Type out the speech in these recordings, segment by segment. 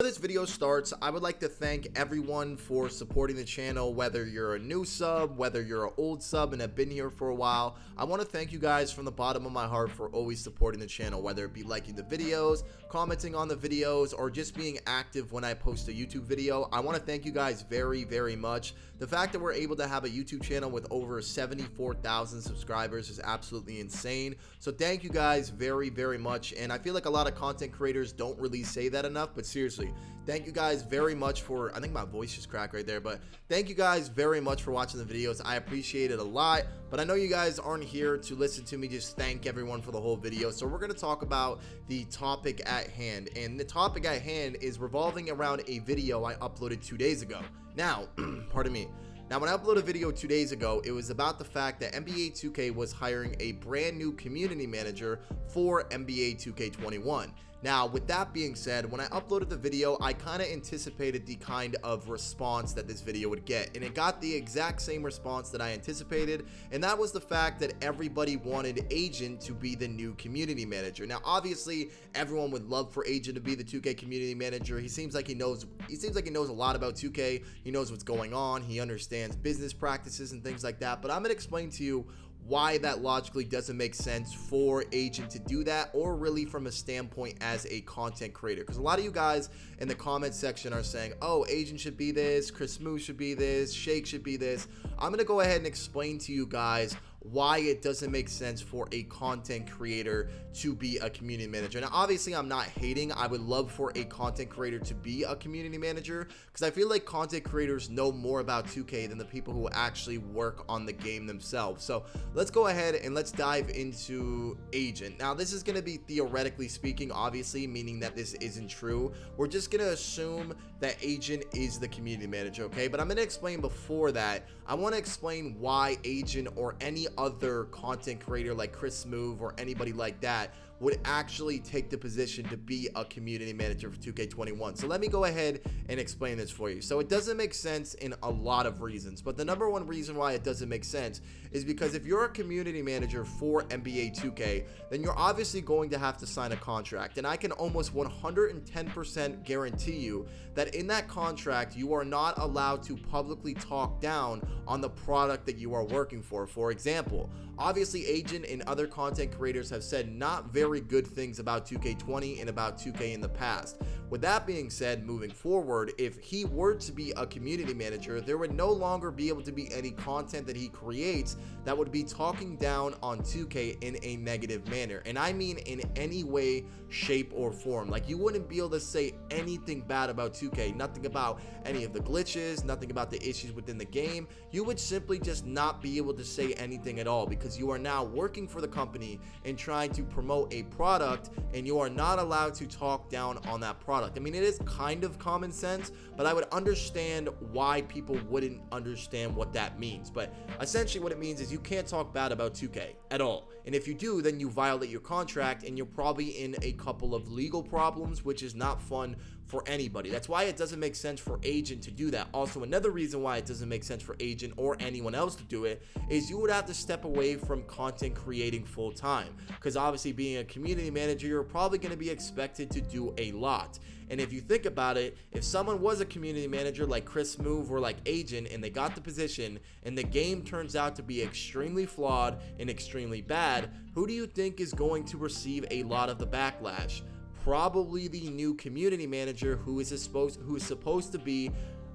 Before this video starts, I would like to thank everyone for supporting the channel, whether you're a new sub, whether you're an old sub and have been here for a while. I want to thank you guys from the bottom of my heart for always supporting the channel, whether it be liking the videos, commenting on the videos, or just being active when I post a YouTube video. I want to thank you guys very, very much. The fact that we're able to have a YouTube channel with over 74,000 subscribers is absolutely insane. So thank you guys very, very much. And I feel like a lot of content creators don't really say that enough, but seriously, thank you guys very much for, I think my voice just cracked right there, but thank you guys very much for watching the videos. I appreciate it a lot, but I know you guys aren't here to listen to me just thank everyone for the whole video. So we're going to talk about the topic at hand, and the topic at hand is revolving around a video I uploaded 2 days ago. Now, pardon me. Now, when I uploaded a video 2 days ago, it was about the fact that NBA 2K was hiring a brand new community manager for NBA 2K21. Now, with that being said, when I uploaded the video, I kind of anticipated the kind of response that this video would get, and it got the exact same response that I anticipated, and that was the fact that everybody wanted Agent to be the new community manager. Now, obviously, everyone would love for Agent to be the 2K community manager. He seems like he knows a lot about 2K. He knows what's going on. He understands business practices and things like that. But I'm going to explain to you why that logically doesn't make sense for Agent to do that, or really from a standpoint as a content creator. Because a lot of you guys in the comment section are saying, oh, Agent should be this, Chris Smooth should be this, Shake should be this. I'm going to go ahead and explain to you guys why it doesn't make sense for a content creator to be a community manager. Now, obviously, I'm not hating. I would love for a content creator to be a community manager, because I feel like content creators know more about 2K than the people who actually work on the game themselves. So let's go ahead and let's dive into Agent. Now, this is going to be theoretically speaking, obviously, meaning that this isn't true. We're just going to assume that Agent is the community manager, okay? But I'm going to explain before that. I want to explain why Agent or any other content creator like Chris Smooth or anybody like that would actually take the position to be a community manager for 2K21. So let me go ahead and explain this for you. So it doesn't make sense in a lot of reasons, but the number one reason why it doesn't make sense is because if you're a community manager for NBA 2K, then you're obviously going to have to sign a contract. And I can almost 110% guarantee you that in that contract, you are not allowed to publicly talk down on the product that you are working for. For example, obviously Agent and other content creators have said not very good things about 2K20 and about 2K in the past. With that being said, moving forward, if he were to be a community manager, there would no longer be able to be any content that he creates that would be talking down on 2K in a negative manner. And I mean in any way, shape, or form. Like, you wouldn't be able to say anything bad about 2K, nothing about any of the glitches, nothing about the issues within the game. You would simply just not be able to say anything at all, because you are now working for the company and trying to promote a product, and you are not allowed to talk down on that product. I mean, it is kind of common sense, but I would understand why people wouldn't understand what that means. But essentially what it means is you can't talk bad about 2K at all. And if you do, then you violate your contract, and you're probably in a couple of legal problems, which is not fun for anybody. That's why it doesn't make sense for Agent to do that. Also, another reason why it doesn't make sense for Agent or anyone else to do it is you would have to step away from content creating full time, because obviously being a community manager, you're probably going to be expected to do a lot. And if you think about it, if someone was a community manager like Chris Smooth or like Agent, and they got the position and the game turns out to be extremely flawed and extremely bad, who do you think is going to receive a lot of the backlash? Probably the new community manager who is supposed to be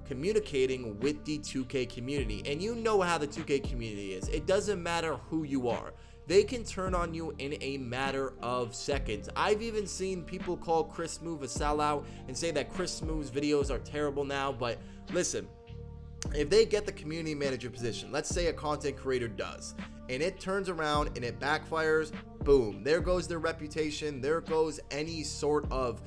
communicating with the 2K community. And you know how the 2K community is. It doesn't matter who you are. They can turn on you in a matter of seconds. I've even seen people call Chris Smooth a sellout and say that Chris Smooth's videos are terrible now. But listen, if they get the community manager position, let's say a content creator does, and it turns around and it backfires, boom, there goes their reputation, there goes any sort of,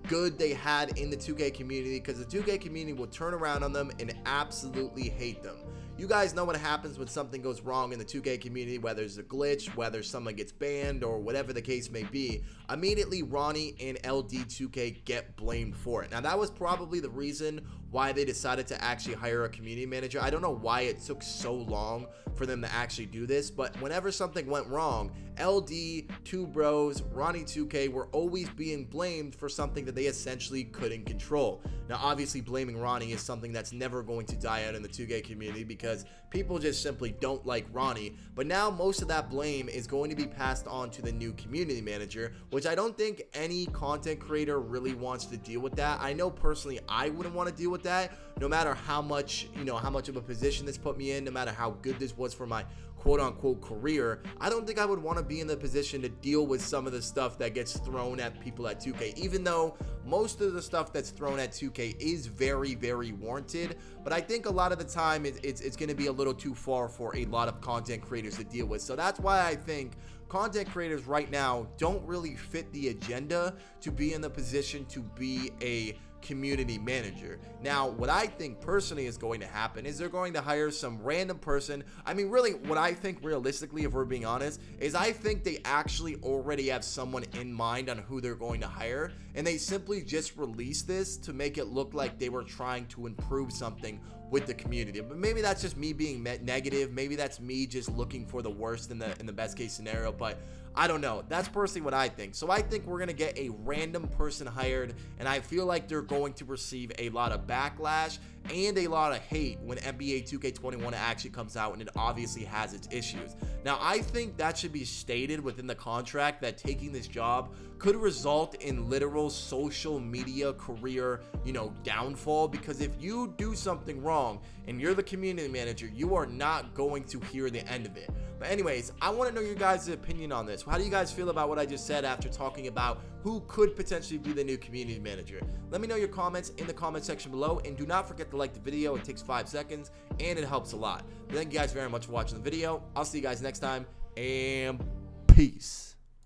good they had in the 2K community, because the 2K community will turn around on them and absolutely hate them. you guys know what happens when something goes wrong in the 2K community, whether it's a glitch, whether someone gets banned, or whatever the case may be. Immediately, Ronnie and LD2K get blamed for it. Now, that was probably the reason why they decided to actually hire a community manager. I don't know why it took so long for them to actually do this, but whenever something went wrong, LD, Two Bros, Ronnie 2K were always being blamed for something that they essentially couldn't control. Now, obviously, blaming Ronnie is something that's never going to die out in the 2K community because people just simply don't like Ronnie. But now most of that blame is going to be passed on to the new community manager, which I don't think any content creator really wants to deal with that. I know personally I wouldn't want to deal with that, no matter how much, how much of a position this put me in, no matter how good this was for my quote-unquote career. I don't think I would want to be in the position to deal with some of the stuff that gets thrown at people at 2K, even though most of the stuff that's thrown at 2K is very, very warranted. But I think a lot of the time it's going to be a little too far for a lot of content creators to deal with. So that's why I think content creators right now don't really fit the agenda to be in the position to be a community manager. Now, what I think personally is going to happen is they're going to hire some random person. I mean, really, what I think realistically, if we're being honest, is I think they actually already have someone in mind on who they're going to hire, and they simply just release this to make it look like they were trying to improve something with the community. But maybe that's just me being negative. Maybe that's me just looking for the worst in the best case scenario, but I don't know. That's personally what I think. So I think we're going to get a random person hired, and I feel like they're going to receive a lot of backlash and a lot of hate when NBA 2K21 actually comes out, and it obviously has its issues. Now, I think that should be stated within the contract that taking this job could result in literal social media career, downfall, because if you do something wrong and you're the community manager, you are not going to hear the end of it. But anyways, I want to know your guys' opinion on this. How do you guys feel about what I just said after talking about who could potentially be the new community manager? Let me know your comments in the comment section below, and do not forget to like the video. It takes 5 seconds and it helps a lot. Thank you guys very much for watching the video. I'll see you guys next time, and peace.